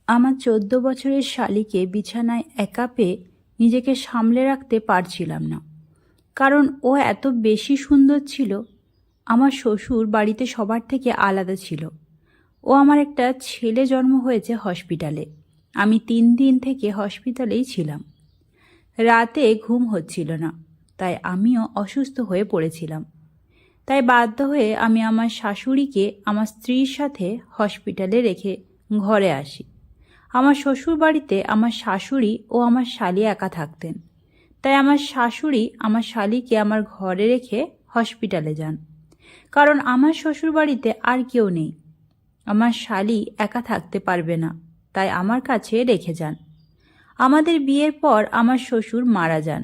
আমার 14 বছরের শালিকে বিছানায় একা পেয়ে নিজেকে সামলে রাখতে পারছিলাম না। কারণ ও এত বেশি সুন্দর ছিল। আমার শ্বশুর বাড়িতে সবার থেকে আলাদা ছিল। ও আমার একটা ছেলে জন্ম হয়েছে হসপিটালে। আমি 3 দিন থেকে হসপিটালেই ছিলাম। রাতে ঘুম হচ্ছিল না, তাই আমিও অসুস্থ হয়ে পড়েছিলাম। তাই বাধ্য হয়ে আমি আমার শাশুড়িকে আমার স্ত্রীর সাথে হসপিটালে রেখে ঘরে আসি। আমার শ্বশুর বাড়িতে আমার শাশুড়ি ও আমার শালি একা থাকতেন, তাই আমার শাশুড়ি আমার শালিকে আমার ঘরে রেখে হসপিটালে যান। কারণ আমার শ্বশুর বাড়িতে আর কেউ নেই, আমার শালি একা থাকতে পারবে না, তাই আমার কাছে রেখে যান। আমাদের বিয়ের পর আমার শ্বশুর মারা যান,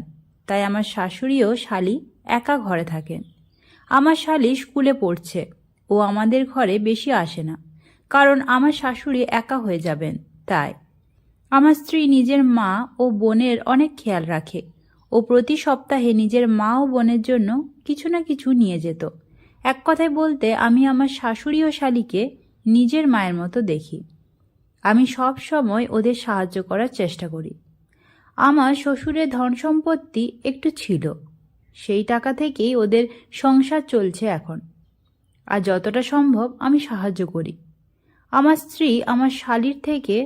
তাই আমার শাশুড়িও শালি একা ঘরে থাকেন। আমার শালি স্কুলে পড়ছে, ও আমাদের ঘরে বেশি আসে না, কারণ আমার শাশুড়ি একা হয়ে যাবেন। তাই আমার স্ত্রী নিজের মা ও বোনের অনেক খেয়াল রাখে। ও প্রতি সপ্তাহে নিজের মা ও বোনের জন্য কিছু না কিছু নিয়ে যেত। এক কথায় বলতে আমি আমার শাশুড়ি ও শালিকে নিজের মায়ের মতো দেখি। আমি সব সময় ওদের সাহায্য করার চেষ্টা করি। আমার শ্বশুরের ধন সম্পত্তি একটু ছিল, সেই টাকা থেকেই ওদের সংসার চলছে এখন। আর যতটা সম্ভব আমি সাহায্য করি। আমার স্ত্রী আমার শালির থেকে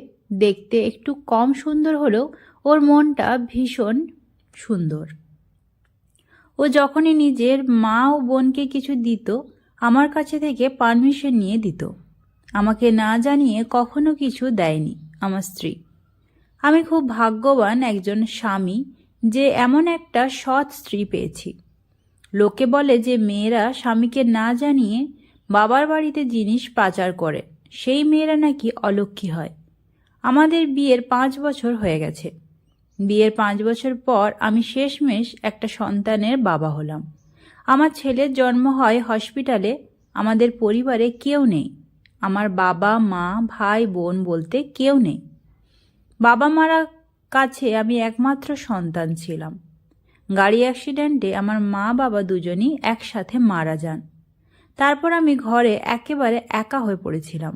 দেখতে একটু কম সুন্দর হলেও ওর মনটা ভীষণ সুন্দর। ও যখনই নিজের মা ও বোনকে কিছু দিত, আমার কাছে থেকে পারমিশন নিয়ে দিত। আমাকে না জানিয়ে কখনো কিছু দেয়নি আমার স্ত্রী। আমি খুব ভাগ্যবান একজন স্বামী যে এমন একটা সৎ স্ত্রী পেয়েছি। লোকে বলে যে মেয়েরা স্বামীকে না জানিয়ে বাবার বাড়িতে জিনিস পাচার করে, সেই মেয়েরা নাকি অলক্ষ্মী হয়। আমাদের বিয়ের 5 বছর হয়ে গেছে। বিয়ের 5 বছর পর আমি শেষমেশ একটা সন্তানের বাবা হলাম। আমার ছেলের জন্ম হয় হসপিটালে। আমাদের পরিবারে কেউ নেই। আমার বাবা মা ভাই বোন বলতে কেউ নেই। বাবা মারা কাছে আমি একমাত্র সন্তান ছিলাম। গাড়ি অ্যাক্সিডেন্টে আমার মা বাবা দুজনই একসাথে মারা যান। তারপর আমি ঘরে একেবারে একা হয়ে পড়েছিলাম।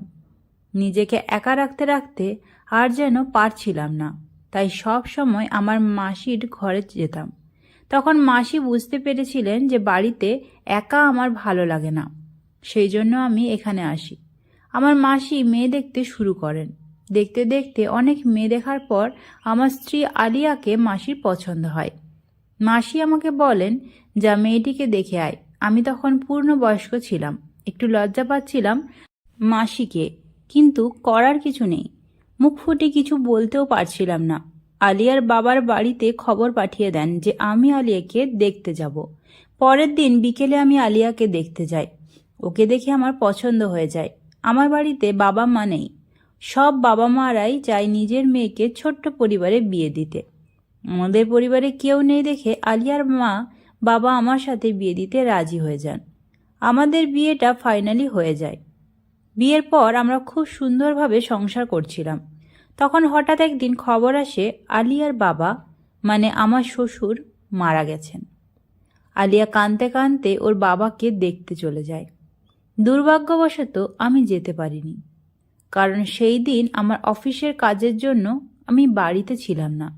নিজেকে একা রাখতে রাখতে আর যেন পারছিলাম না, তাই সব সময় আমার মাসির ঘরে যেতাম। তখন মাসি বুঝতে পেরেছিলেন যে বাড়িতে একা আমার ভালো লাগে না, সেই জন্য আমি এখানে আসি। আমার মাসি মেয়ে দেখতে শুরু করেন। দেখতে দেখতে অনেক মেয়ে দেখার পর আমার স্ত্রী আলিয়াকে মাসির পছন্দ হয়। মাসি আমাকে বলেন, যা মেয়েটিকে দেখে আয়। আমি তখন পূর্ণবয়স্ক ছিলাম, একটু লজ্জা পাচ্ছিলাম মাসিকে, কিন্তু করার কিছু নেই। মুখ ফুটে কিছু বলতেও পারছিলাম না। আলিয়ার বাবার বাড়িতে খবর পাঠিয়ে দেন যে আমি আলিয়াকে দেখতে যাব। পরের দিন বিকেলে আমি আলিয়াকে দেখতে যাই। ওকে দেখে আমার পছন্দ হয়ে যায়। আমার বাড়িতে বাবা মা নেই। সব বাবা মারাই চায় নিজের মেয়েকে ছোট্ট পরিবারে বিয়ে দিতে। আমাদের পরিবারে কেউ নেই দেখে আলিয়ার মা বাবা আমার সাথে বিয়ে দিতে রাজি হয়ে যান। আমাদের বিয়েটা ফাইনালি হয়ে যায়। বিয়ের পর আমরা খুব সুন্দরভাবে সংসার করছিলাম। তখন হঠাৎ একদিন খবর আসে আলিয়ার বাবা মানে আমার শ্বশুর মারা গেছেন। আলিয়া কাঁদতে কাঁদতে ওর বাবাকে দেখতে চলে যায়। দুর্ভাগ্যবশত আমি যেতে পারিনি, কারণ সেই দিন আমার অফিসের কাজের জন্য আমি বাড়িতে ছিলাম না,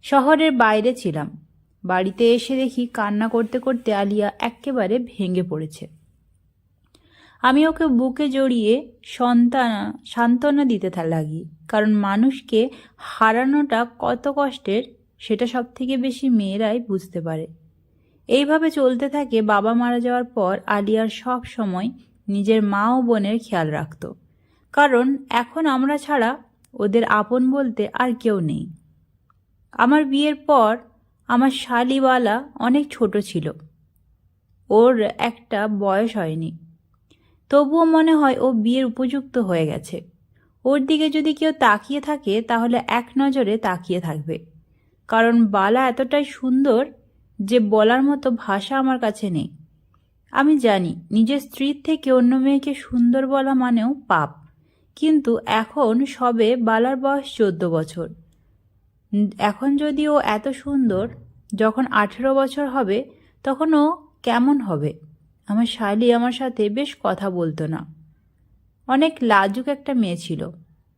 শহরের বাইরে ছিলাম। বাড়িতে এসে দেখি কান্না করতে করতে আলিয়া একেবারে ভেঙে পড়েছে। আমি ওকে বুকে জড়িয়ে সান্ত্বনা দিতে লাগি, কারণ মানুষকে হারানোটা কত কষ্টের সেটা সব থেকে বেশি মেয়েরাই বুঝতে পারে। এইভাবে চলতে থাকে। বাবা মারা যাওয়ার পর আলিয়ার সব সময় নিজের মা ও বোনের খেয়াল রাখত, কারণ এখন আমরা ছাড়া ওদের আপন বলতে আর কেউ নেই। আমার বিয়ের পর আমার শালিওয়ালা অনেক ছোট ছিল, ওর একটা বয়স হয়নি। তবুও মনে হয় ও বিয়ের উপযুক্ত হয়ে গেছে। ওর দিকে যদি কেউ তাকিয়ে থাকে তাহলে এক নজরে তাকিয়ে থাকবে, কারণ বালা এতটাই সুন্দর যে বলার মতো ভাষা আমার কাছে নেই। আমি জানি নিজের স্ত্রীর থেকে অন্য মেয়েকে সুন্দর বলা মানেও পাপ, কিন্তু এখন সবে বালার বয়স 14 বছর। এখন যদি ও এত সুন্দর, যখন 18 বছর হবে তখন ও কেমন হবে? আমার শালি আমার সাথে বেশ কথা বলতো না, অনেক লাজুক একটা মেয়ে ছিল।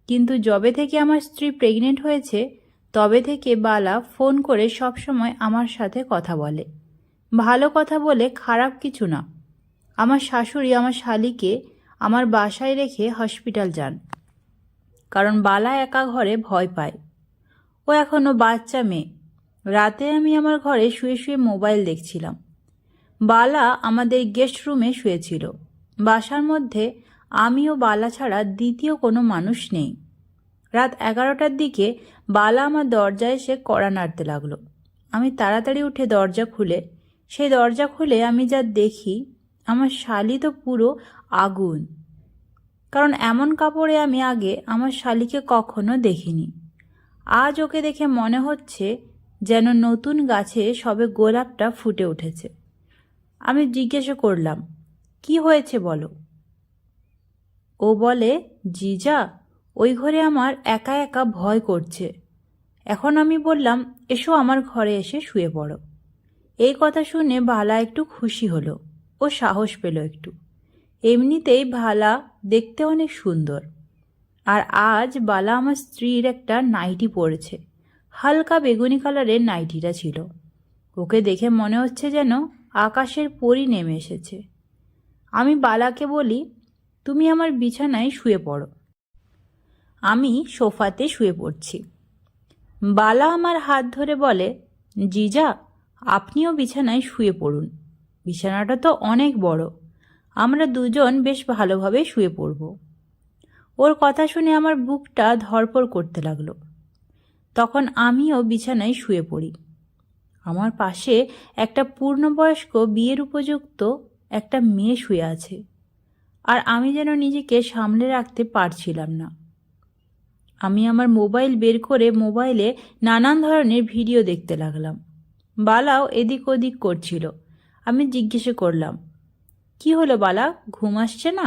কিন্তু যবে থেকে আমার স্ত্রী প্রেগনেন্ট হয়েছে তবে থেকে বালা ফোন করে সব সময় আমার সাথে কথা বলে। ভালো কথা বলে, খারাপ কিছু না। আমার শাশুড়ি আমার শালিকে আমার বাসায় রেখে হসপিটাল যান, কারণ বালা একা ঘরে ভয় পায়। ও এখনও বাচ্চা মেয়ে। রাতে আমি আমার ঘরে শুয়ে শুয়ে মোবাইল দেখছিলাম। বালা আমাদের গেস্ট রুমে শুয়েছিল। বাসার মধ্যে আমি ও বালা ছাড়া দ্বিতীয় কোনো মানুষ নেই। রাত 11টার দিকে বালা আমার দরজায় এসে কড়া নাড়তে লাগলো। আমি তাড়াতাড়ি উঠে দরজা খুলে আমি যা দেখি, আমার শালি তো পুরো আগুন। কারণ এমন কাপড়ে আমি আগে আমার শালিকে কখনো দেখিনি। আজ ওকে দেখে মনে হচ্ছে যেন নতুন গাছে সবে গোলাপটা ফুটে উঠেছে। আমি জিজ্ঞাসা করলাম, কি হয়েছে বলো? ও বলে, জিজা, ওই ঘরে আমার একা একা ভয় করছে। এখন আমি বললাম, এসো আমার ঘরে এসে শুয়ে পড়ো। এই কথা শুনে ভালা একটু খুশি হলো, ও সাহস পেল একটু। এমনিতেই ভালা দেখতে অনেক সুন্দর। আর আজ বালা আমার স্ত্রীর একটা নাইটি পরেছে। হালকা বেগুনি কালারের নাইটিটা ছিল। ওকে দেখে মনে হচ্ছে যেন আকাশের পরী নেমে এসেছে। আমি বালাকে বলি, তুমি আমার বিছানায় শুয়ে পড়ো। আমি সোফাতে শুয়ে পড়ছি। বালা আমার হাত ধরে বলে, জিজা, আপনিও বিছানায় শুয়ে পড়ুন। বিছানাটা তো অনেক বড়, আমরা দুজন বেশ ভালোভাবে শুয়ে পড়ব। ওর কথা শুনে আমার বুকটা ধড়ফড় করতে লাগলো। তখন আমিও বিছানায় শুয়ে পড়ি। আমার পাশে একটা পূর্ণবয়স্ক বিয়ের উপযুক্ত একটা মেয়ে শুয়ে আছে। আর আমি যেন নিজেকে সামলে রাখতে পারছিলাম না। আমি আমার মোবাইল বের করে মোবাইলে নানান ধরনের ভিডিও দেখতে লাগলাম। বালাও এদিক ওদিক করছিল। আমি জিজ্ঞেস করলাম, কি হলো বালা, ঘুম আসছে না?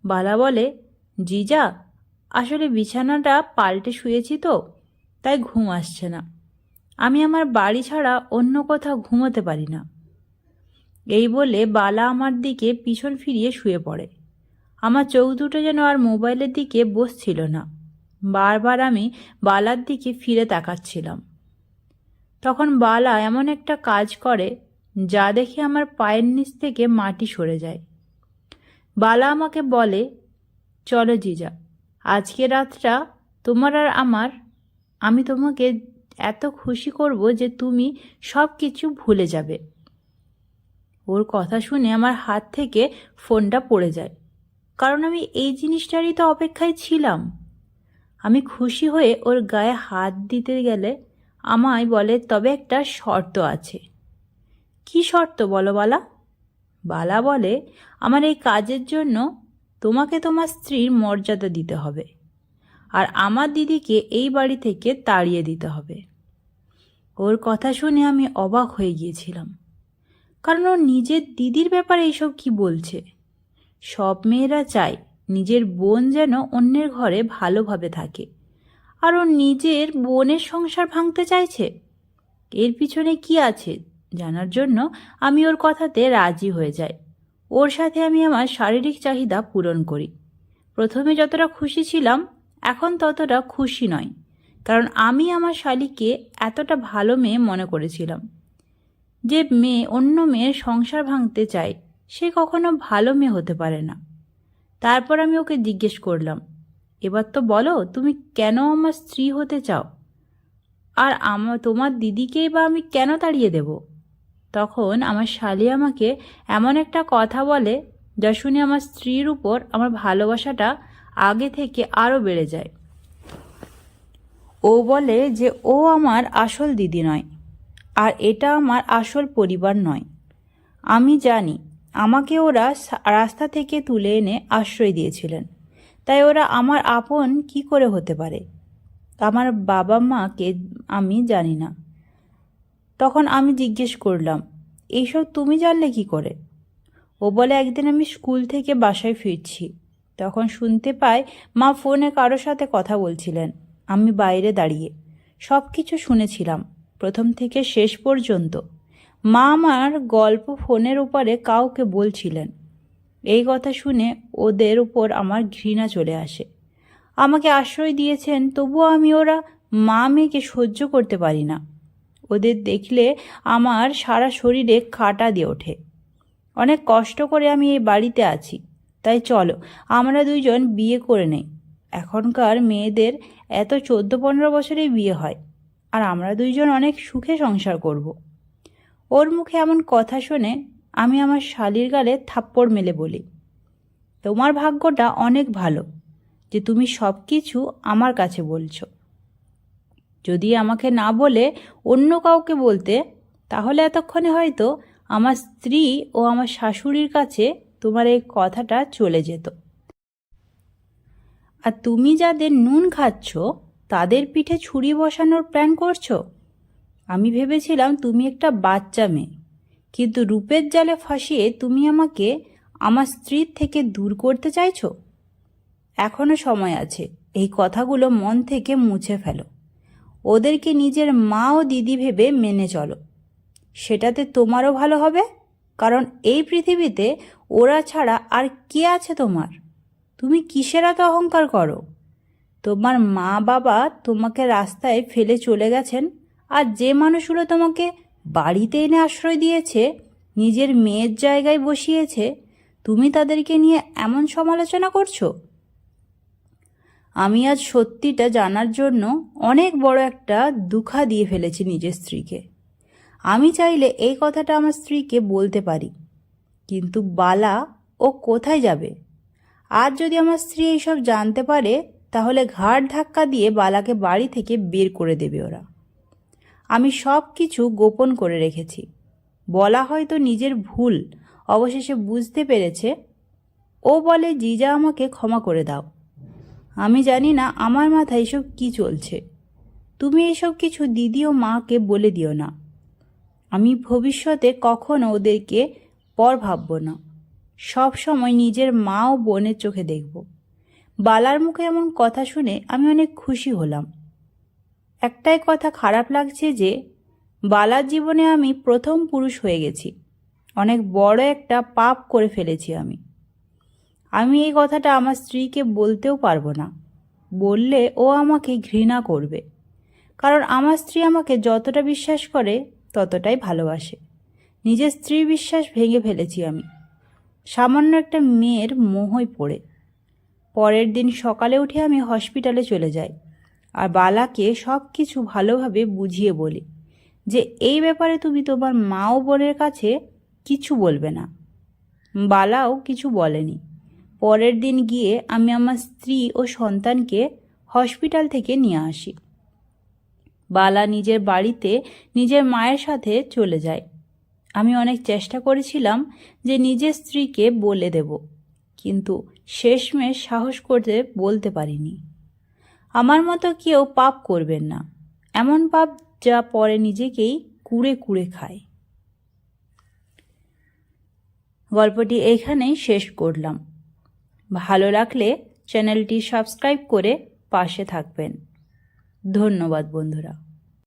বালা বলে, জিজা, আসলে বিছানাটা পাল্টে শুয়েছি তো, তাই ঘুম আসছে না। আমি আমার বাড়ি ছাড়া অন্য কোথাও ঘুমোতে পারি না। এই বলে বালা আমার দিকে পিছন ফিরিয়ে শুয়ে পড়ে। আমার চোখ দুটো যেন আর মোবাইলের দিকে বসছিল না। বারবার আমি বালার দিকে ফিরে তাকাচ্ছিলাম। তখন বালা এমন একটা কাজ করে যা দেখে আমার পায়ের নিচ থেকে মাটি সরে যায়। বালা আমাকে বলে, চলো জিজা, আজকে রাতটা তোমার আর আমার। আমি তোমাকে এত খুশি করব যে তুমি সব কিছু ভুলে যাবে। ওর কথা শুনে আমার হাত থেকে ফোনটা পড়ে যায়, কারণ আমি এই জিনিসটারই তো অপেক্ষায় ছিলাম। আমি খুশি হয়ে ওর গায়ে হাত দিতে গেলে আমায় বলে, তবে একটা শর্ত আছে। কি শর্ত বলো বালা? বালা বলে, আমার এই কাজের জন্য তোমাকে তোমার স্ত্রীর মর্যাদা দিতে হবে, আর আমার দিদিকে এই বাড়ি থেকে তাড়িয়ে দিতে হবে। ওর কথা শুনে আমি অবাক হয়ে গিয়েছিলাম, কারণ ও নিজের দিদির ব্যাপারে এইসব কি বলছে। সব মেয়েরা চায় নিজের বোন যেন অন্যের ঘরে ভালোভাবে থাকে, আর ও নিজের বোনের সংসার ভাঙতে চাইছে। এর পিছনে কি আছে জানার জন্য আমি ওর কথাতে রাজি হয়ে যাই। ওর সাথে আমি আমার শারীরিক চাহিদা পূরণ করি। প্রথমে যতটা খুশি ছিলাম, এখন ততটা খুশি নয়, কারণ আমি আমার শালীকে এতটা ভালো মেয়ে মনে করেছিলাম। যে মেয়ে অন্য মেয়ের সংসার ভাঙতে চায়, সে কখনো ভালো মেয়ে হতে পারে না। তারপর আমি ওকে জিজ্ঞেস করলাম, এবার তো বলো তুমি কেন আমার স্ত্রী হতে চাও, আর তোমার দিদিকেই বা আমি কেন তাড়িয়ে দেব? তখন আমার শালী আমাকে এমন একটা কথা বলে যা শুনে আমার স্ত্রীর উপর আমার ভালোবাসাটা আগে থেকে আরও বেড়ে যায়। ও বলে যে ও আমার আসল দিদি নয়, আর এটা আমার আসল পরিবার নয়। আমি জানি আমাকে ওরা রাস্তা থেকে তুলে এনে আশ্রয় দিয়েছিলেন, তাই ওরা আমার আপন কি করে হতে পারে? আমার বাবা মাকে আমি জানি না। তখন আমি জিজ্ঞেস করলাম, এইসব তুমি জানলে কি করে? ও বলে, একদিন আমি স্কুল থেকে বাসায় ফিরছি, তখন শুনতে পাই মা ফোনে কারোর সাথে কথা বলছিলেন। আমি বাইরে দাঁড়িয়ে সব কিছু শুনেছিলাম, প্রথম থেকে শেষ পর্যন্ত। মা আমার গল্প ফোনের উপরে কাউকে বলছিলেন। এই কথা শুনে ওদের উপর আমার ঘৃণা চলে আসে। আমাকে আশ্রয় দিয়েছেন, তবুও আমি ওরা মা মেয়েকে সহ্য করতে পারি না। ওদের দেখলে আমার সারা শরীরে কাঁটা দিয়ে ওঠে। অনেক কষ্ট করে আমি এই বাড়িতে আছি, তাই চলো আমরা দুইজন বিয়ে করে নেই। এখনকার মেয়েদের এত 14-15 বছরেই বিয়ে হয়, আর আমরা দুইজন অনেক সুখে সংসার করব। ওর মুখে এমন কথা শুনে আমি আমার শালির গালে থাপ্পড় মেলে বলি, তোমার ভাগ্যটা অনেক ভালো যে তুমি সব কিছু আমার কাছে বলছো। যদি আমাকে না বলে অন্য কাউকে বলতে, তাহলে এতক্ষণে হয়তো আমার স্ত্রী ও আমার শাশুড়ির কাছে তোমার এই কথাটা চলে যেত। আর তুমি যাদের নুন খাচ্ছ তাদের পিঠে ছুরি বসানোর প্ল্যান করছো। আমি ভেবেছিলাম তুমি একটা বাচ্চা মেয়ে, কিন্তু রূপের জালে ফাঁসিয়ে তুমি আমাকে আমার স্ত্রীর থেকে দূর করতে চাইছো। এখনো সময় আছে, এই কথাগুলো মন থেকে মুছে ফেলো। ওদেরকে নিজের মা ও দিদি ভেবে মেনে চলো, সেটাতে তোমারও ভালো হবে। কারণ এই পৃথিবীতে ওরা ছাড়া আর কে আছে তোমার? তুমি কিসের এত অহংকার করো? তোমার মা বাবা তোমাকে রাস্তায় ফেলে চলে গেছেন, আর যে মানুষগুলো তোমাকে বাড়িতে এনে আশ্রয় দিয়েছে, নিজের মেয়ের জায়গায় বসিয়েছে, তুমি তাদেরকে নিয়ে এমন সমালোচনা করছো। আমি আজ সত্যিটা জানার জন্য অনেক বড় একটা দুঃখা দিয়ে ফেলেছি নিজের স্ত্রীকে। আমি চাইলে এই কথাটা আমার স্ত্রীকে বলতে পারি, কিন্তু বালা ও কোথায় যাবে? আজ যদি আমার স্ত্রী এইসব জানতে পারে, তাহলে ঘাড় ধাক্কা দিয়ে বালাকে বাড়ি থেকে বের করে দেবে ওরা। আমি সব কিছু গোপন করে রেখেছি। বলা হয়তো নিজের ভুল অবশেষে বুঝতে পেরেছে। ও বলে, জিজা আমাকে ক্ষমা করে দাও। আমি জানি না আমার মাথায় এসব কি চলছে। তুমি এসব কিছু দিদি ও মাকে বলে দিও না। আমি ভবিষ্যতে কখনো ওদেরকে পর ভাবব না। সব সময় নিজের মা ও বোনের চোখে দেখব। বালার মুখে এমন কথা শুনে আমি অনেক খুশি হলাম। একটাই কথা খারাপ লাগছে যে বালার জীবনে আমি প্রথম পুরুষ হয়ে গেছি। অনেক বড় একটা পাপ করে ফেলেছি আমি এই কথাটা আমার স্ত্রীকে বলতেও পারবো না। বললে ও আমাকে ঘৃণা করবে। কারণ আমার স্ত্রী আমাকে যতটা বিশ্বাস করে ততটাই ভালোবাসে। নিজের স্ত্রীর বিশ্বাস ভেঙে ফেলেছি আমি, সামান্য একটা মেয়ের মোহয় পড়ে। পরের দিন সকালে উঠে আমি হসপিটালে চলে যাই, আর বালাকে সব কিছু ভালোভাবে বুঝিয়ে বলি যে এই ব্যাপারে তুমি তোমার মা ও বোনের কাছে কিছু বলবে না। বালাও কিছু বলেনি। পরের দিন গিয়ে আমি আমার স্ত্রী ও সন্তানকে হসপিটাল থেকে নিয়ে আসি। বালা নিজের বাড়িতে নিজের মায়ের সাথে চলে যায়। আমি অনেক চেষ্টা করেছিলাম যে নিজের স্ত্রীকে বলে দেব, কিন্তু শেষমেশ সাহস করতে বলতে পারিনি। আমার মতো কেউ পাপ করবেন না, এমন পাপ যা পরে নিজেকেই কুড়ে কুড়ে খায়। গল্পটি এখানেই শেষ করলাম। ভালো লাগলে চ্যানেলটি সাবস্ক্রাইব করে পাশে থাকবেন। ধন্যবাদ বন্ধুরা।